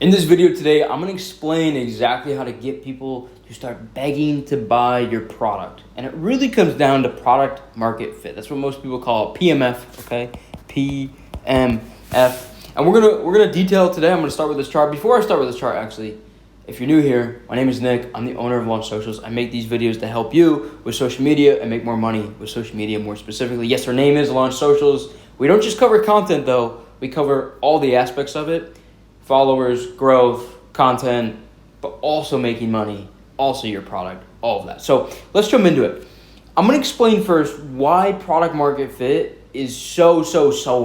In this video today, I'm going to explain exactly how to get people to start begging to buy your product. And it really comes down to product market fit. That's what most people call PMF, okay? PMF. And we're gonna detail today. I'm going to start with this chart. Before I start with this chart, actually, if you're new here, my name is Nick. I'm the owner of Launch Socials. I make these videos to help you with social media and make more money with social media more specifically. Yes, our name is Launch Socials. We don't just cover content, though. We cover all the aspects of it. Followers, growth, content, but also making money, also your product, all of that. So let's jump into it. I'm going to explain first why product market fit is so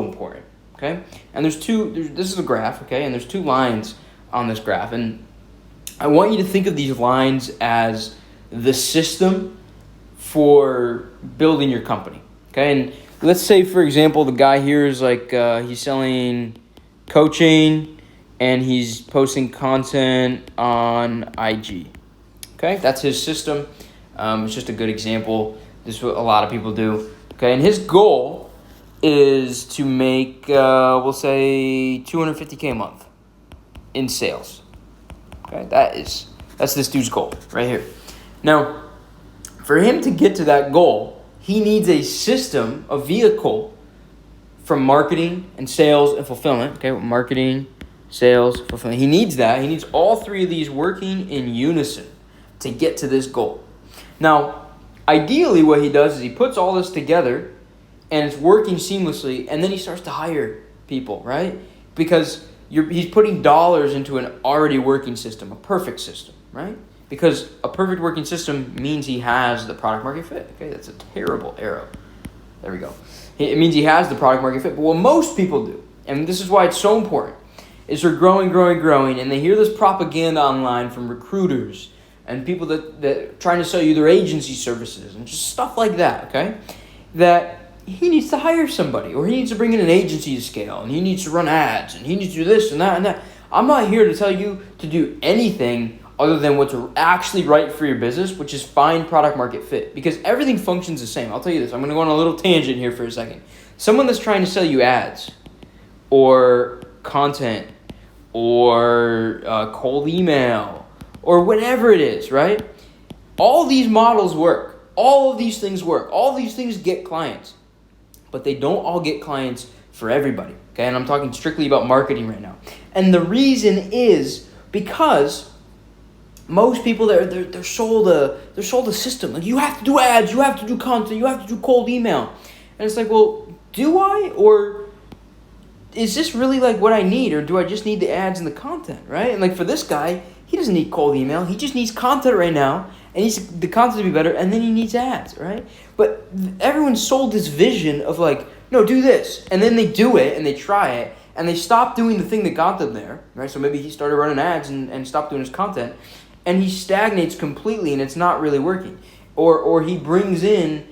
important, okay? And this is a graph, okay? And there's two lines on this graph. And I want you to think of these lines as the system for building your company, okay? And let's say, for example, the guy here is like, he's selling coaching, and he's posting content on IG. Okay, that's his system. It's just a good example. This is what a lot of people do. Okay, and his goal is to make, we'll say, $250K a month in sales. Okay, that's this dude's goal right here. Now, for him to get to that goal, he needs a system, a vehicle from marketing and sales and fulfillment. Okay, marketing, sales, fulfillment. He needs that. He needs all three of these working in unison to get to this goal. Now, ideally what he does is he puts all this together and it's working seamlessly, and then he starts to hire people, right? Because he's putting dollars into an already working system, a perfect system, right? Because a perfect working system means he has the product market fit. Okay, that's a terrible arrow. There we go. It means he has the product market fit. But what most people do, and this is why it's so important, is they're growing, and they hear this propaganda online from recruiters and people that trying to sell you their agency services and just stuff like that, okay? That he needs to hire somebody, or he needs to bring in an agency to scale, and he needs to run ads, and he needs to do this and that and that. I'm not here to tell you to do anything other than what's actually right for your business, which is find product market fit, because everything functions the same. I'll tell you this. I'm going to go on a little tangent here for a second. Someone that's trying to sell you ads or content or cold email, or whatever it is, right? All these models work. All of these things work. All these things get clients. But they don't all get clients for everybody, okay? And I'm talking strictly about marketing right now. And the reason is because most people, they're sold a system. Like, you have to do ads, you have to do content, you have to do cold email. And it's like, well, do I? Or is this really like what I need, or do I just need the ads and the content, right? And like for this guy, he doesn't need cold email. He just needs content right now, and needs the content to be better, and then he needs ads, right? But everyone sold this vision of like, no, do this, and then they do it, and they try it, and they stop doing the thing that got them there, right? So maybe he started running ads and stopped doing his content, and he stagnates completely, and it's not really working. Or he brings in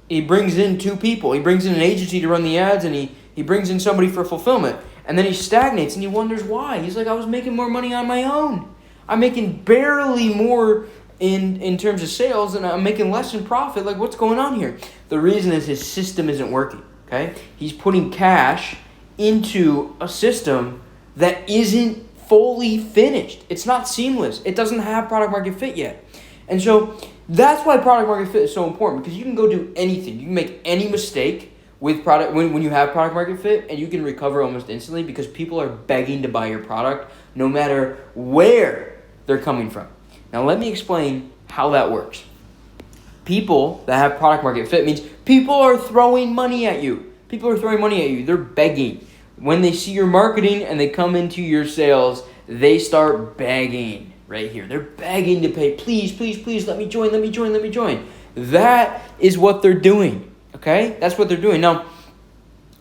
he brings in two people. He brings in an agency to run the ads, and he brings in somebody for fulfillment. And then he stagnates, and he wonders why. He's like, I was making more money on my own. I'm making barely more in terms of sales, and I'm making less in profit. Like, what's going on here? The reason is his system isn't working, okay? He's putting cash into a system that isn't fully finished. It's not seamless. It doesn't have product market fit yet. And so that's why product market fit is so important, because you can go do anything. You can make any mistake with product when you have product market fit, and you can recover almost instantly because people are begging to buy your product no matter where they're coming from. Now let me explain how that works. People that have product market fit means people are throwing money at you. People are throwing money at you. They're begging. When they see your marketing and they come into your sales, they start begging. Right here. They're begging to pay. Please, let me join. That is what they're doing. Okay? That's what they're doing. Now,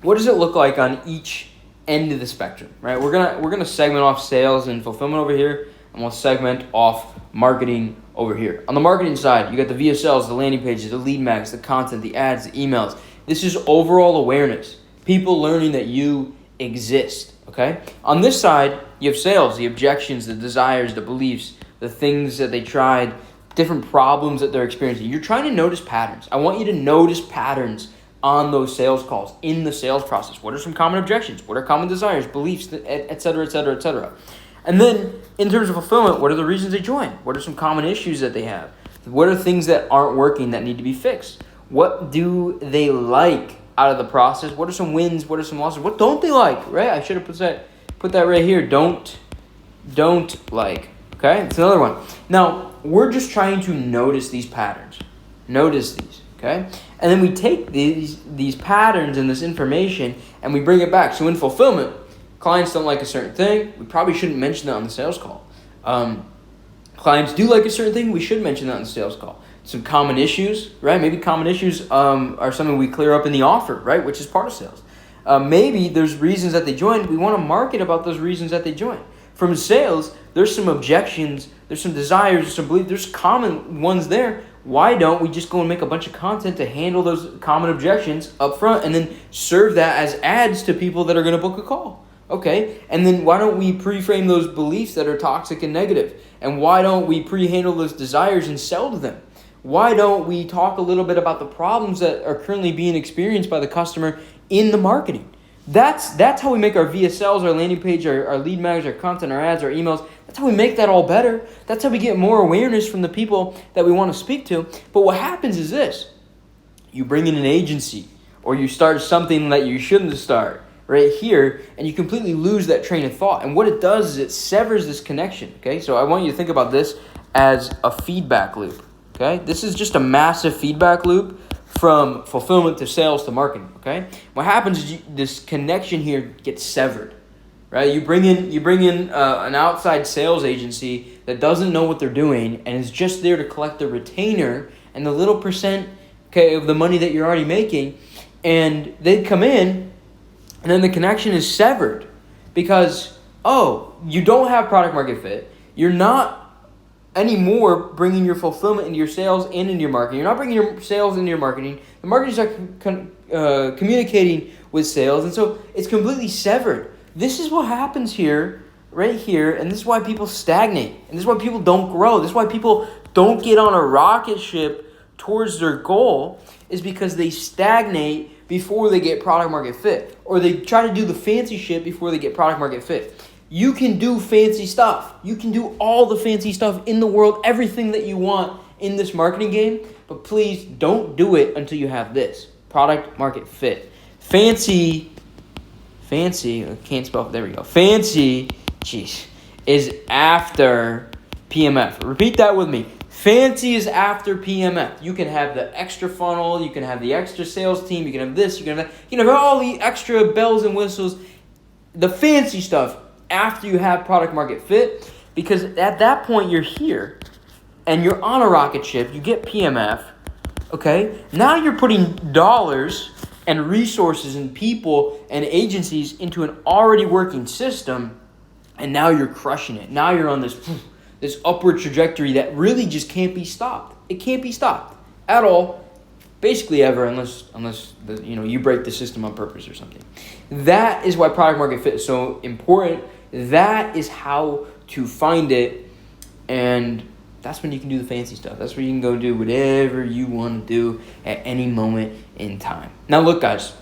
what does it look like on each end of the spectrum? Right? We're gonna segment off sales and fulfillment over here, and we'll segment off marketing over here. On the marketing side, you got the VSLs, the landing pages, the lead mags, the content, the ads, the emails. This is overall awareness. People learning that you exist. Okay? On this side, you have sales, the objections, the desires, the beliefs, the things that they tried, different problems that they're experiencing. You're trying to notice patterns. I want you to notice patterns on those sales calls, in the sales process. What are some common objections? What are common desires, beliefs, et cetera, et cetera, et cetera. And then in terms of fulfillment, what are the reasons they join? What are some common issues that they have? What are things that aren't working that need to be fixed? What do they like out of the process? What are some wins? What are some losses? What don't they like, right? I should have put that right here. Don't like, okay? It's another one. Now, we're just trying to notice these patterns. Notice these, okay? And then we take these patterns and this information and we bring it back. So in fulfillment, clients don't like a certain thing. We probably shouldn't mention that on the sales call. Clients do like a certain thing. We should mention that on the sales call. Some common issues, right? Maybe common issues are something we clear up in the offer, right? Which is part of sales. Maybe there's reasons that they joined. We want to market about those reasons that they joined. From sales, there's some objections, there's some desires, there's some beliefs, there's common ones there. Why don't we just go and make a bunch of content to handle those common objections up front and then serve that as ads to people that are going to book a call? Okay, and then why don't we pre-frame those beliefs that are toxic and negative? And why don't we pre-handle those desires and sell to them? Why don't we talk a little bit about the problems that are currently being experienced by the customer in the marketing? That's how we make our VSLs, our landing page, our lead mags, our content, our ads, our emails. That's how we make that all better. That's how we get more awareness from the people that we want to speak to. But what happens is this. You bring in an agency or you start something that you shouldn't start right here, and you completely lose that train of thought. And what it does is it severs this connection, okay? So I want you to think about this as a feedback loop, okay? This is just a massive feedback loop from fulfillment to sales to marketing, okay? What happens is this connection here gets severed, right? You bring in an outside sales agency that doesn't know what they're doing and is just there to collect the retainer and the little percent, okay, of the money that you're already making, and they come in, and then the connection is severed because, you don't have product market fit. You're not anymore bringing your fulfillment into your sales and into your marketing. You're not bringing your sales into your marketing. The marketing is not communicating with sales, and so it's completely severed. This is what happens here, right here, and this is why people stagnate, and this is why people don't grow. This is why people don't get on a rocket ship towards their goal, is because they stagnate before they get product market fit, or they try to do the fancy shit before they get product market fit. You can do fancy stuff. You can do all the fancy stuff in the world, everything that you want in this marketing game, but please don't do it until you have this, product market fit. Fancy, I can't spell, there we go. Fancy, is after PMF. Repeat that with me. Fancy is after PMF. You can have the extra funnel, you can have the extra sales team, you can have this, you can have that, you can have all the extra bells and whistles, the fancy stuff after you have product market fit, because at that point you're here and you're on a rocket ship, you get PMF, okay? Now you're putting dollars and resources and people and agencies into an already working system, and now you're crushing it. Now you're on this upward trajectory that really just can't be stopped. It can't be stopped at all, basically ever, unless you break the system on purpose or something. That is why product market fit is so important. That is how to find it, and that's when you can do the fancy stuff. That's where you can go do whatever you want to do at any moment in time. Now look, guys,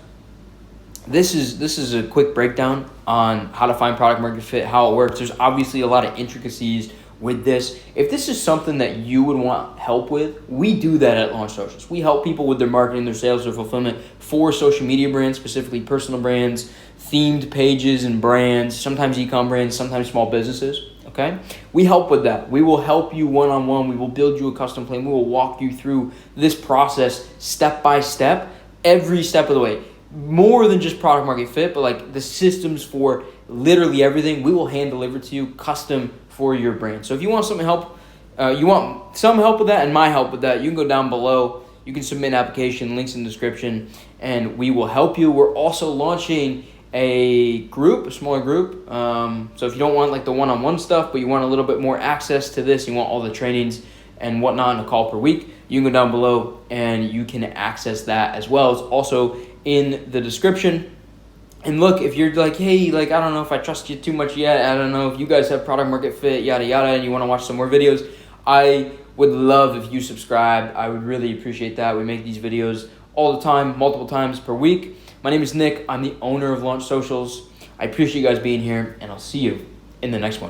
this is a quick breakdown on how to find product market fit, how it works. There's obviously a lot of intricacies with this. If this is something that you would want help with, we do that at Launch Socials. We help people with their marketing, their sales, their fulfillment for social media brands, specifically personal brands, themed pages and brands, sometimes e-com brands, sometimes small businesses, okay? We help with that. We will help you one-on-one. We will build you a custom plan. We will walk you through this process step by step, every step of the way. More than just product market fit, but like the systems for literally everything, we will hand deliver to you custom for your brand. So if you want some help with that and my help with that, you can go down below. You can submit an application, links in the description, and we will help you. We're also launching a smaller group. So if you don't want like the one-on-one stuff, but you want a little bit more access to this, you want all the trainings and whatnot in a call per week, you can go down below and you can access that as well. It's also in the description. And look, if you're like, hey, like, I don't know if I trust you too much yet. I don't know if you guys have product market fit, yada, yada, and you want to watch some more videos, I would love if you subscribe. I would really appreciate that. We make these videos all the time, multiple times per week. My name is Nick. I'm the owner of Launch Socials. I appreciate you guys being here, and I'll see you in the next one.